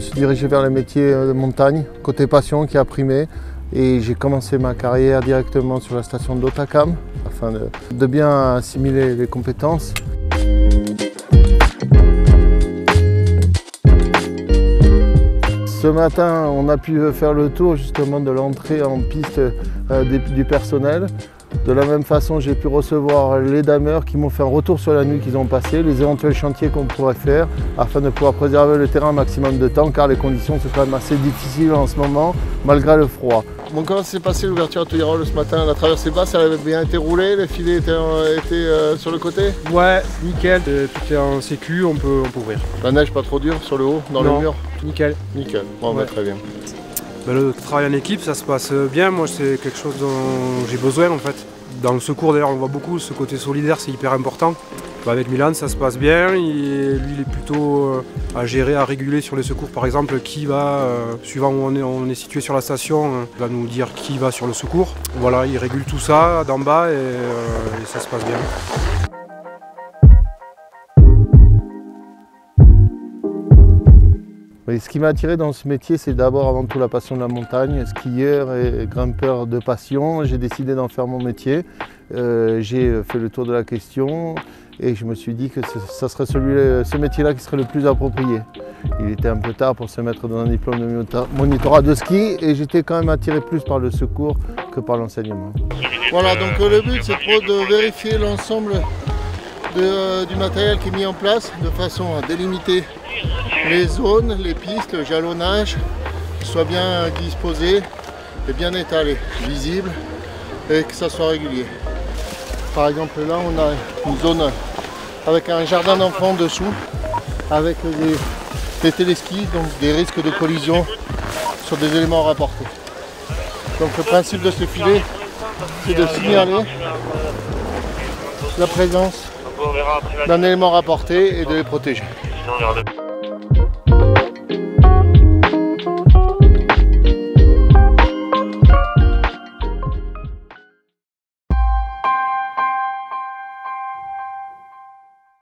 me suis dirigé vers le métier de montagne, côté passion qui a primé. Et j'ai commencé ma carrière directement sur la station d'Otakam afin de bien assimiler les compétences. Ce matin, on a pu faire le tour justement de l'entrée en piste du personnel. De la même façon, j'ai pu recevoir les dameurs qui m'ont fait un retour sur la nuit qu'ils ont passé, les éventuels chantiers qu'on pourrait faire afin de pouvoir préserver le terrain un maximum de temps car les conditions sont quand même assez difficiles en ce moment malgré le froid. Bon, comment s'est passé l'ouverture à Touillerolles ce matin? La traversée basse, elle avait bien été roulée, les filets étaient sur le côté? Ouais, nickel, tout est en sécu, on peut ouvrir. La neige pas trop dure sur le haut, dans le mur? Nickel. Nickel, bon, ouais. Très bien. Le travail en équipe, ça se passe bien. Moi, c'est quelque chose dont j'ai besoin en fait. Dans le secours, d'ailleurs, on voit beaucoup ce côté solidaire, c'est hyper important. Avec Milan, ça se passe bien. Lui, il est plutôt à gérer, à réguler sur les secours. Par exemple, qui va, suivant où on est situé sur la station, il va nous dire qui va sur le secours. Voilà, il régule tout ça d'en bas et ça se passe bien. Ce qui m'a attiré dans ce métier, c'est d'abord avant tout la passion de la montagne. Skieur et grimpeur de passion, j'ai décidé d'en faire mon métier. J'ai fait le tour de la question et je me suis dit que ça serait ce métier-là qui serait le plus approprié. Il était un peu tard pour se mettre dans un diplôme de monitorat de ski et j'étais quand même attiré plus par le secours que par l'enseignement. Voilà, donc le but c'est de vérifier l'ensemble du matériel qui est mis en place de façon à délimiter les zones, les pistes, le jalonnage, soit bien disposé et bien étalé, visible et que ça soit régulier. Par exemple là on a une zone avec un jardin d'enfants dessous avec des téléskis, donc des risques de collision sur des éléments rapportés. Donc le principe de ce filet c'est de signaler la présence d'un élément rapporté et de les protéger.